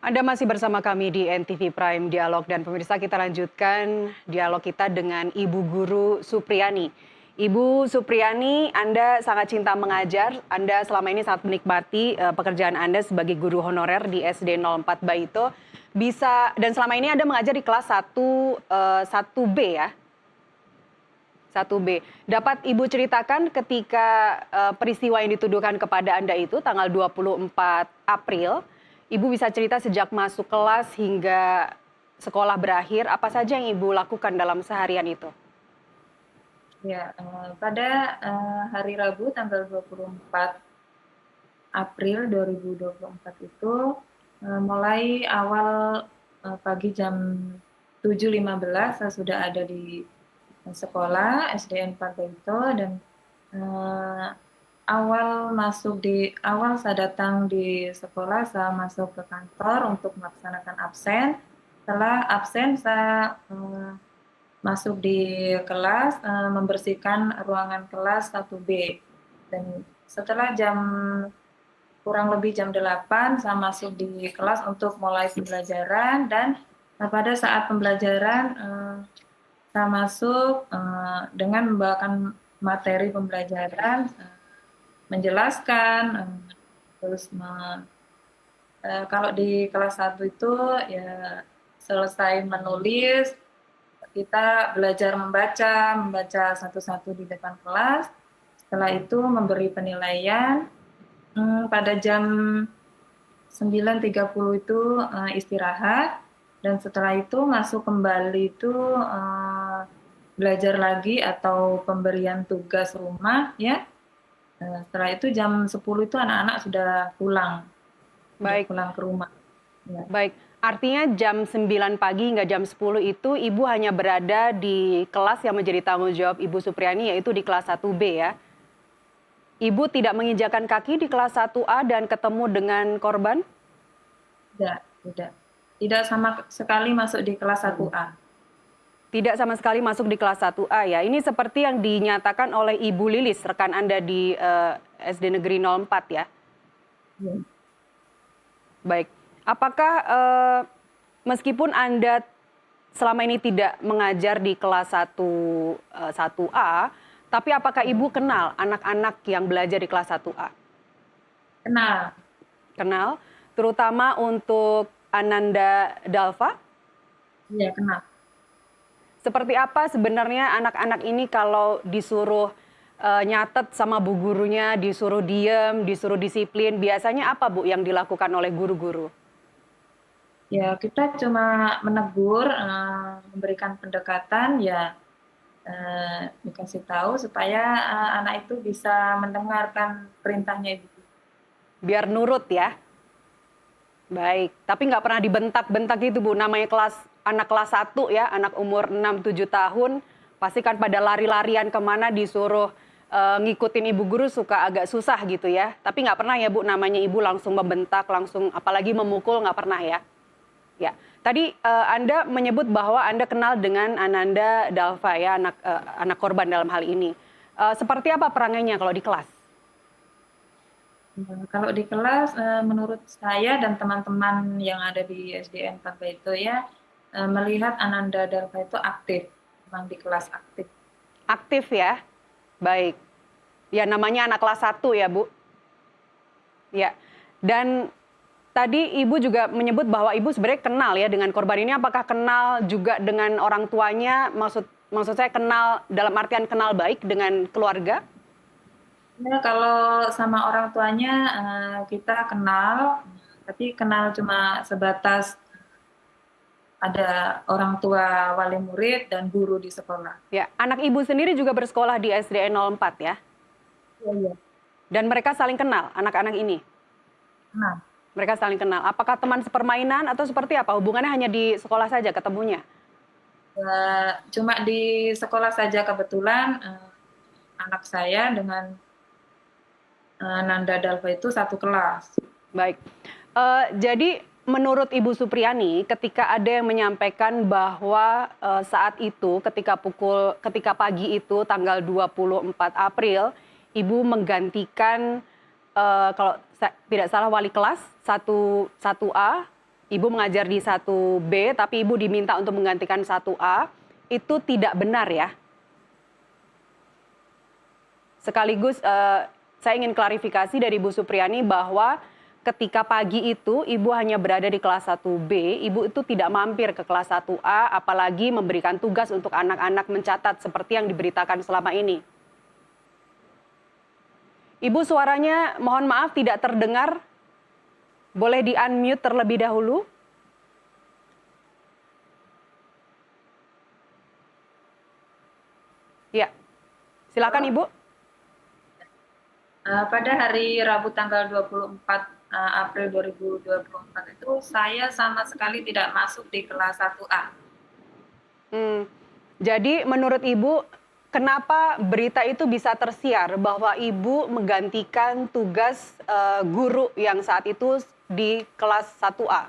Anda masih bersama kami di NTV Prime Dialog dan pemirsa kita lanjutkan dialog kita dengan Ibu Guru Supriyani. Ibu Supriyani, Anda sangat cinta mengajar, Anda selama ini sangat menikmati pekerjaan Anda sebagai guru honorer di SD 04 Baito. Dan selama ini Anda mengajar di kelas 1B ya? 1B. Dapat Ibu ceritakan ketika peristiwa yang dituduhkan kepada Anda itu tanggal 24 April, Ibu bisa cerita sejak masuk kelas hingga sekolah berakhir, apa saja yang Ibu lakukan dalam seharian itu? Ya, pada hari Rabu tanggal 24 April 2024 itu mulai awal pagi jam 7.15 saya sudah ada di sekolah SDN Partai itu dan eh, awal saya datang di sekolah saya masuk ke kantor untuk melaksanakan absen. Setelah absen saya masuk di kelas, membersihkan ruangan kelas 1B. Dan setelah kurang lebih jam 8, saya masuk di kelas untuk mulai pembelajaran. Dan pada saat pembelajaran, saya masuk dengan membawakan materi pembelajaran, menjelaskan, terus kalau di kelas 1 itu ya selesai menulis, kita belajar membaca satu-satu di depan kelas. Setelah itu memberi penilaian. Pada jam 9.30 itu istirahat. Dan setelah itu masuk kembali itu belajar lagi atau pemberian tugas rumah ya. Setelah itu jam 10 itu anak-anak sudah pulang. Baik. Pulang ke rumah. Ya. Baik, artinya jam 9 pagi hingga jam 10 itu Ibu hanya berada di kelas yang menjadi tanggung jawab Ibu Supriyani, yaitu di kelas 1B ya. Ibu tidak menginjakan kaki di kelas 1A dan ketemu dengan korban? Tidak. Tidak sama sekali masuk di kelas 1A. Tidak sama sekali masuk di kelas 1A ya. Ini seperti yang dinyatakan oleh Ibu Lilis, rekan Anda di SD Negeri 04 ya. Ya. Baik. Apakah meskipun Anda selama ini tidak mengajar di kelas 1A, tapi apakah Ibu kenal anak-anak yang belajar di kelas 1A? Kenal. Kenal, terutama untuk Ananda Dalva? Iya, kenal. Seperti apa sebenarnya anak-anak ini kalau disuruh nyatet sama bu gurunya, disuruh diem, disuruh disiplin, biasanya apa Bu yang dilakukan oleh guru-guru? Ya, kita cuma menegur, memberikan pendekatan, ya dikasih tahu supaya anak itu bisa mendengarkan perintahnya ibu. Biar nurut ya. Baik, tapi nggak pernah dibentak-bentak gitu Bu, namanya anak kelas 1 ya, anak umur 6-7 tahun, pasti kan pada lari-larian kemana disuruh ngikutin ibu guru suka agak susah gitu ya. Tapi nggak pernah ya Bu, namanya ibu langsung membentak, langsung apalagi memukul nggak pernah ya? Ya, tadi Anda menyebut bahwa Anda kenal dengan Ananda Dalva ya, anak korban dalam hal ini. Seperti apa perangannya kalau di kelas? Kalau di kelas, menurut saya dan teman-teman yang ada di SDN Partai itu ya, melihat Ananda Dalva itu aktif, memang di kelas aktif. Aktif ya, baik. Ya namanya anak kelas 1 ya Bu. Ya, dan tadi Ibu juga menyebut bahwa Ibu sebenarnya kenal ya dengan korban ini. Apakah kenal juga dengan orang tuanya? Maksud saya kenal dalam artian kenal baik dengan keluarga? Ya, kalau sama orang tuanya kita kenal, tapi kenal cuma sebatas ada orang tua, wali murid, dan guru di sekolah. Ya, anak Ibu sendiri juga bersekolah di SDN 04 ya? Iya. Dan mereka saling kenal, anak-anak ini? Kenal. Mereka saling kenal. Apakah teman sepermainan atau seperti apa? Hubungannya hanya di sekolah saja ketemunya? Cuma di sekolah saja kebetulan anak saya dengan Nanda Dalva itu satu kelas. Baik. Jadi menurut Ibu Supriyani, ketika ada yang menyampaikan bahwa saat itu ketika pagi itu tanggal 24 April, Ibu menggantikan kalau tidak salah wali kelas 1A Ibu mengajar di 1B, tapi Ibu diminta untuk menggantikan 1A, itu tidak benar ya? Sekaligus saya ingin klarifikasi dari Bu Supriyani bahwa ketika pagi itu Ibu hanya berada di kelas 1B, Ibu itu tidak mampir ke kelas 1A, apalagi memberikan tugas untuk anak-anak mencatat seperti yang diberitakan selama ini. Ibu suaranya mohon maaf tidak terdengar. Boleh di-unmute terlebih dahulu? Ya, silakan Ibu. Pada hari Rabu tanggal 24 April 2024 itu saya sama sekali tidak masuk di kelas 1A. Jadi menurut Ibu, kenapa berita itu bisa tersiar bahwa Ibu menggantikan tugas guru yang saat itu di kelas 1A?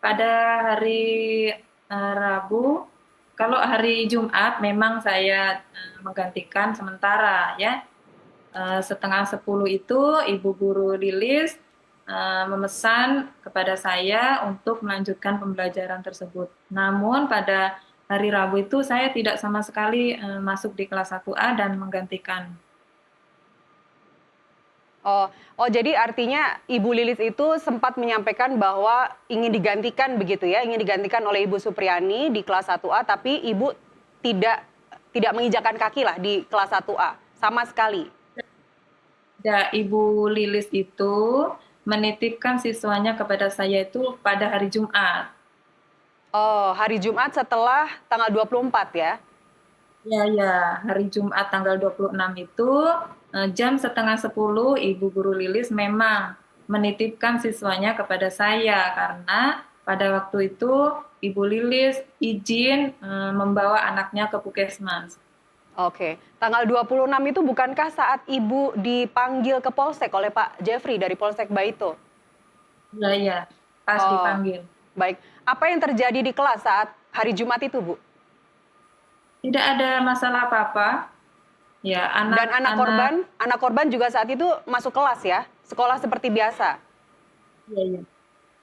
Pada hari Rabu, kalau hari Jumat memang saya menggantikan sementara ya. Setengah 10 itu Ibu Guru Lilis memesan kepada saya untuk melanjutkan pembelajaran tersebut. Namun pada hari Rabu itu saya tidak sama sekali masuk di kelas 1A dan menggantikan. Oh, jadi artinya Ibu Lilis itu sempat menyampaikan bahwa ingin digantikan begitu ya, ingin digantikan oleh Ibu Supriyani di kelas 1A, tapi Ibu tidak menginjakkan kaki lah di kelas 1A sama sekali. Ya, Ibu Lilis itu menitipkan siswanya kepada saya itu pada hari Jumat. Oh, hari Jumat setelah tanggal 24 ya? Ya, hari Jumat tanggal 26 itu jam setengah 10 Ibu Guru Lilis memang menitipkan siswanya kepada saya karena pada waktu itu Ibu Lilis izin membawa anaknya ke puskesmas. Oke, tanggal 26 itu bukankah saat Ibu dipanggil ke Polsek oleh Pak Jeffrey dari Polsek Baito? Ya, pas Oh, dipanggil. baik. Apa yang terjadi di kelas saat hari Jumat itu, Bu? Tidak ada masalah apa-apa. Ya, Dan anak korban juga saat itu masuk kelas ya? Sekolah seperti biasa? ya,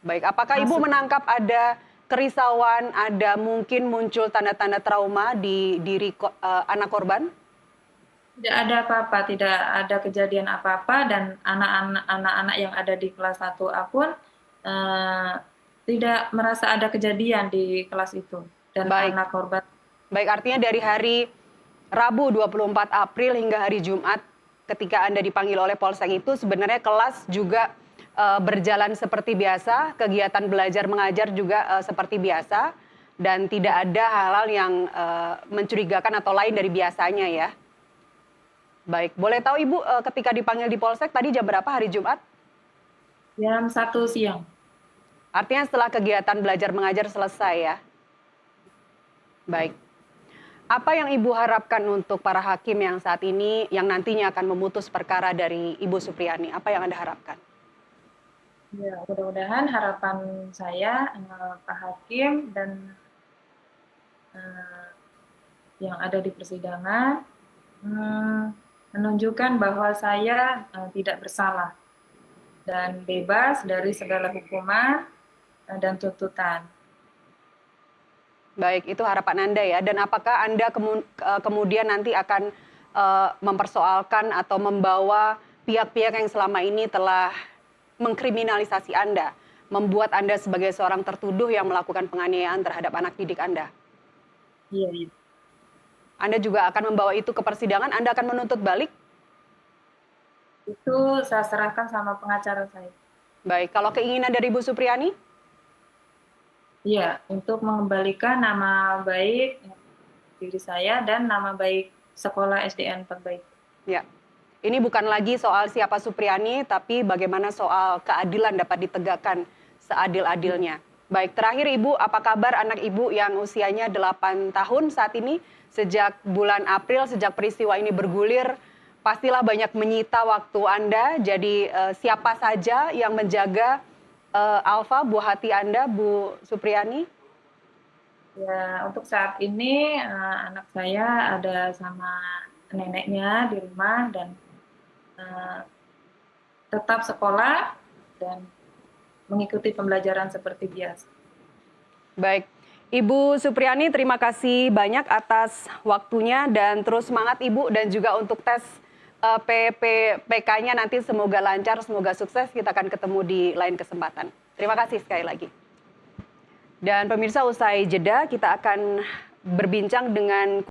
Baik, apakah Ibu masuk. menangkap ada kerisauan, ada mungkin muncul tanda-tanda trauma di diri anak korban? Tidak ada apa-apa, tidak ada kejadian apa-apa dan anak-anak yang ada di kelas 1A pun tidak merasa ada kejadian di kelas itu dan Baik. anak korban. Baik, artinya dari hari Rabu 24 April hingga hari Jumat ketika Anda dipanggil oleh Polsek itu sebenarnya kelas juga berjalan seperti biasa, kegiatan belajar mengajar juga seperti biasa dan tidak ada hal-hal yang mencurigakan atau lain dari biasanya ya. Baik, boleh tahu Ibu ketika dipanggil di Polsek tadi jam berapa hari Jumat? Jam 1 siang. Artinya setelah kegiatan belajar mengajar selesai ya. Baik. Apa yang Ibu harapkan untuk para hakim yang saat ini, yang nantinya akan memutus perkara dari Ibu Supriyani? Apa yang Anda harapkan? Ya, mudah-mudahan harapan saya Pak Hakim dan yang ada di persidangan menunjukkan bahwa saya tidak bersalah dan bebas dari segala hukuman dan tuntutan. Baik, itu harapan Anda ya. Dan apakah Anda kemudian nanti akan mempersoalkan atau membawa pihak-pihak yang selama ini telah mengkriminalisasi Anda, membuat Anda sebagai seorang tertuduh yang melakukan penganiayaan terhadap anak didik Anda? Iya, iya. Anda juga akan membawa itu ke persidangan, Anda akan menuntut balik? Itu saya serahkan sama pengacara saya. Baik, kalau keinginan dari Bu Supriyani? Iya, untuk mengembalikan nama baik diri saya dan nama baik sekolah SDN 4 Baik. Ya, ini bukan lagi soal siapa Supriyani, tapi bagaimana soal keadilan dapat ditegakkan seadil-adilnya. Baik, terakhir Ibu, apa kabar anak Ibu yang usianya 8 tahun saat ini? Sejak bulan April, sejak peristiwa ini bergulir, pastilah banyak menyita waktu Anda. Jadi siapa saja yang menjaga Alfa, buah hati Anda, Bu Supriyani? Ya, untuk saat ini anak saya ada sama neneknya di rumah dan tetap sekolah dan mengikuti pembelajaran seperti biasa. Baik, Ibu Supriyani, terima kasih banyak atas waktunya dan terus semangat Ibu, dan juga untuk tes PPPK-nya nanti semoga lancar, semoga sukses. Kita akan ketemu di lain kesempatan. Terima kasih sekali lagi. Dan pemirsa, usai jeda kita akan berbincang dengan